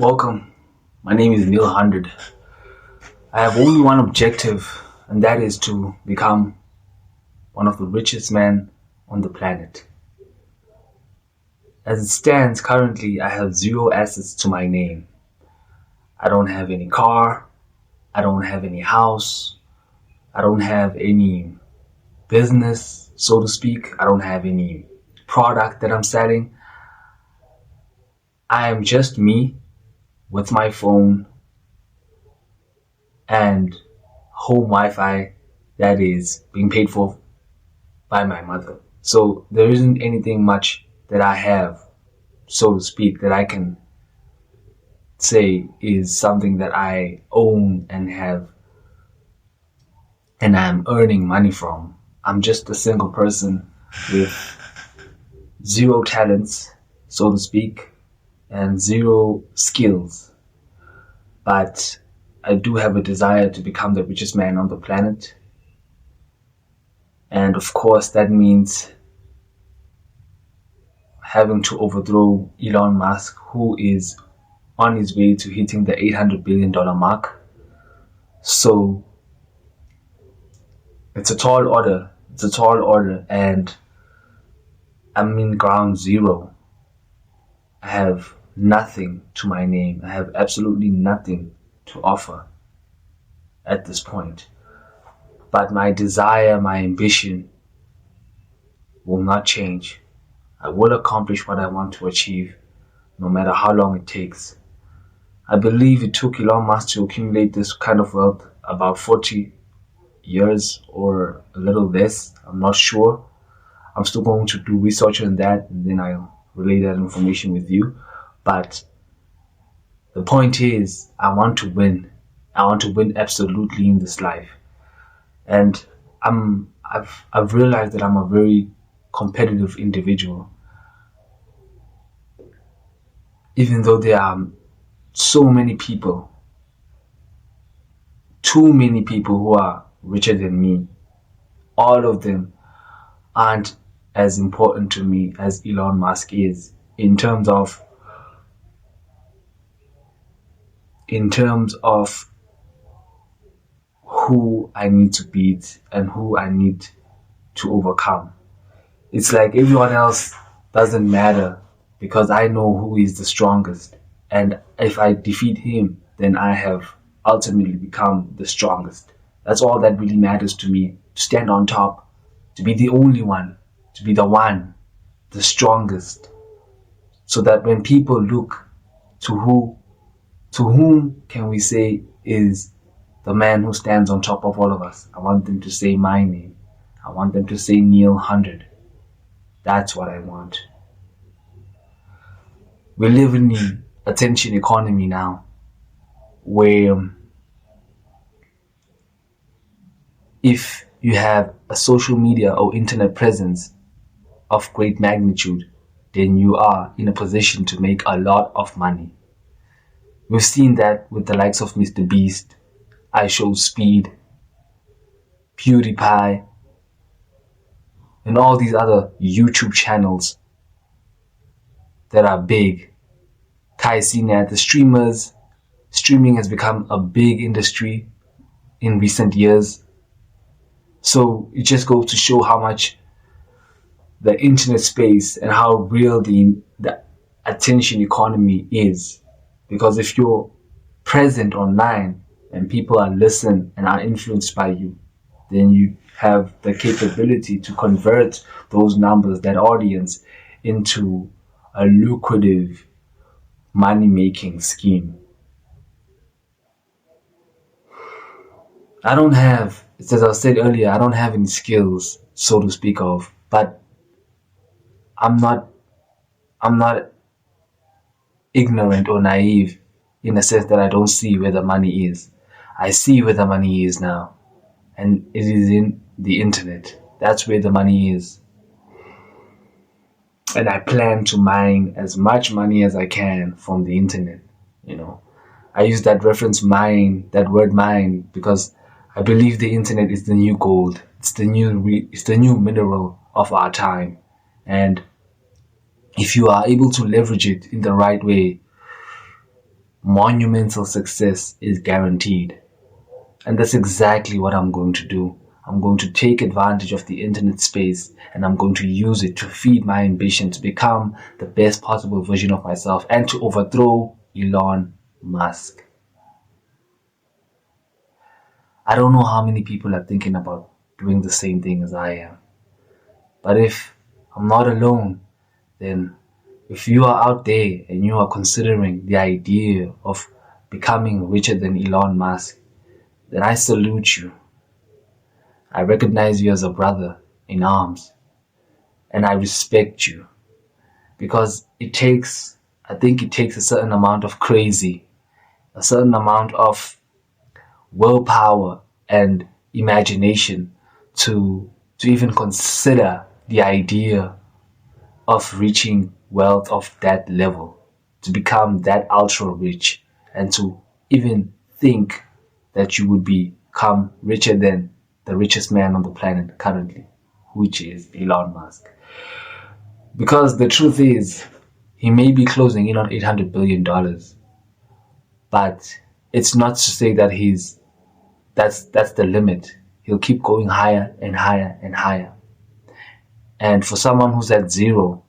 Welcome. My name is Nilhundred. I have only one objective, and that is to become one of the richest men on the planet. As it stands currently, I have zero assets to my name. I don't have any car. I don't have any house. I don't have any business, so to speak. I don't have any product that I'm selling. I am just me with my phone and home Wi-Fi that is being paid for by my mother. So there isn't anything much that I have, so to speak, that I can say is something that I own and have and I'm earning money from. I'm just a single person with zero talents, so to speak, and zero skills. But I do have a desire to become the richest man on the planet. And of course, that means having to overthrow Elon Musk, who is on his way to hitting the $800 billion mark. So it's a tall order. And I'm in ground zero. I have nothing to my name. I have absolutely nothing to offer at this point. But my desire, my ambition will not change. I will accomplish what I want to achieve, no matter how long it takes. I believe it took Elon Musk to accumulate this kind of wealth about 40 years or a little less. I'm not sure. I'm still going to do research on that, and then I'll relay that information with you. But the point is, I want to win. I want to win absolutely in this life. And I've realized that I'm a very competitive individual. Even though there are so many people, too many people who are richer than me, all of them aren't as important to me as Elon Musk is in terms of who I need to beat and who I need to overcome. It's like everyone else doesn't matter because I know who is the strongest. And if I defeat him, then I have ultimately become the strongest. That's all that really matters to me. To stand on top, to be the only one, to be the one, the strongest. So that when people look to whom can we say is the man who stands on top of all of us, I want them to say my name. I want them to say Nilhundred. That's what I want. We live in the attention economy now, where if you have a social media or internet presence of great magnitude, then you are in a position to make a lot of money. We've seen that with the likes of Mr. Beast, I Show Speed, PewDiePie, and all these other YouTube channels that are big. Kai Cenat, the streaming has become a big industry in recent years. So it just goes to show how much the internet space and how real the attention economy is. Because if you're present online and people are listening and are influenced by you, then you have the capability to convert those numbers, that audience, into a lucrative money-making scheme. As I said earlier, I don't have any skills, so to speak of, but I'm not ignorant or naive in the sense that I don't see where the money is. I see where the money is now, and it is in the internet. That's where the money is. And I plan to mine as much money as I can from the internet. I use that word mine, because I believe the internet is the new gold. It's the new mineral of our time. And if you are able to leverage it in the right way, monumental success is guaranteed. And that's exactly what I'm going to do. I'm going to take advantage of the internet space and I'm going to use it to feed my ambition to become the best possible version of myself and to overthrow Elon Musk. I don't know how many people are thinking about doing the same thing as I am. But if I'm not alone, then if you are out there and you are considering the idea of becoming richer than Elon Musk, then I salute you. I recognize you as a brother in arms and I respect you because I think it takes a certain amount of crazy, a certain amount of willpower and imagination to even consider the idea of reaching wealth of that level, to become that ultra rich, and to even think that you would become richer than the richest man on the planet currently, which is Elon Musk. Because the truth is, he may be closing in on $800 billion, but it's not to say that that's the limit. He'll keep going higher and higher and higher. And for someone who's at $0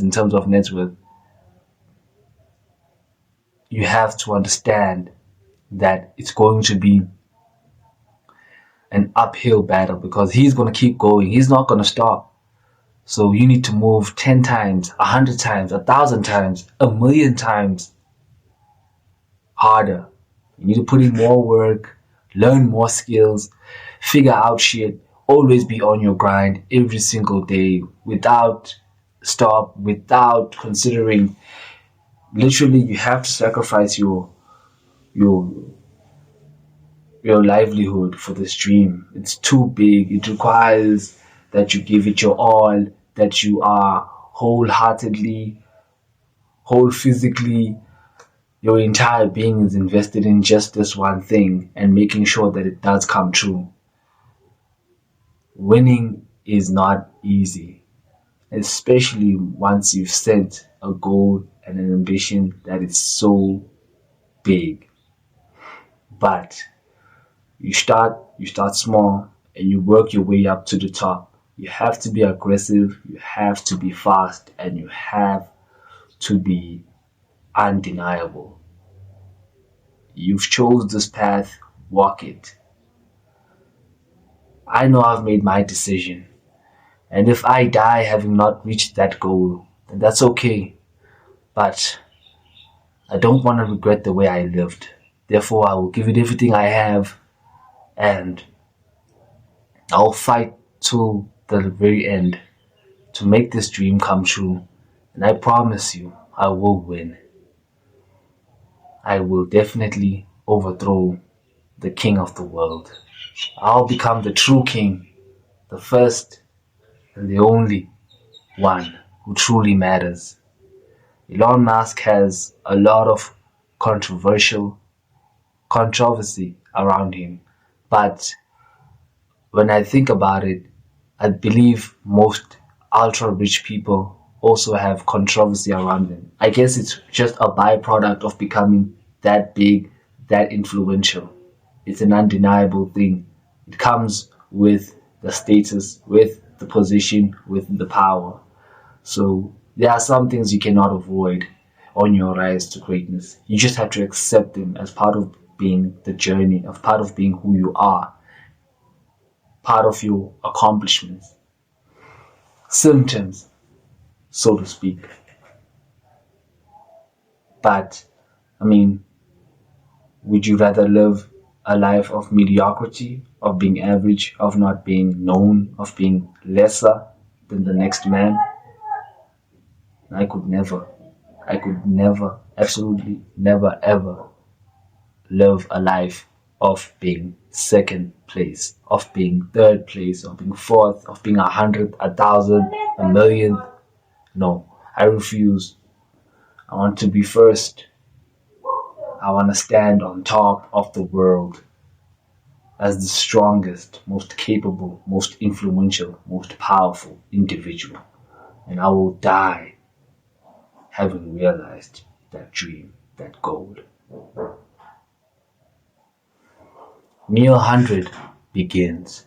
in terms of net worth, you have to understand that it's going to be an uphill battle because he's going to keep going. He's not going to stop. So you need to move 10 times, 100 times, 1,000 times, 1,000,000 times harder. You need to put in more work, learn more skills, figure out shit, always be on your grind every single day without stop, without considering. Literally, you have to sacrifice your livelihood for this dream. It's too big. It requires that you give it your all, that you are wholeheartedly, whole physically, your entire being is invested in just this one thing and making sure that it does come true. Winning is not easy, especially once you've set a goal and an ambition that is so big. But you start small and you work your way up to the top. You have to be aggressive, you have to be fast, and you have to be undeniable. You've chose this path, walk it. I know I've made my decision. And if I die having not reached that goal, then that's okay. But I don't want to regret the way I lived. Therefore, I will give it everything I have and I'll fight till the very end to make this dream come true. And I promise you, I will win. I will definitely overthrow the king of the world. I'll become the true king, the first and the only one who truly matters. Elon Musk has a lot of controversy around him, but when I think about it, I believe most ultra rich people also have controversy around them. I guess it's just a byproduct of becoming that big, that influential. It's an undeniable thing. It comes with the status, with the position, with the power. So there are some things you cannot avoid on your rise to greatness. You just have to accept them as part of being the journey, as part of being who you are, part of your accomplishments, symptoms, so to speak. But, I mean, would you rather live a life of mediocrity, of being average, of not being known, of being lesser than the next man? I could never, absolutely never ever live a life of being second place, of being third place, of being fourth, of being 100, 1,000, 1,000,000. No, I refuse. I want to be first. I want to stand on top of the world as the strongest, most capable, most influential, most powerful individual. And I will die having realized that dream, that goal. Nilhundred begins.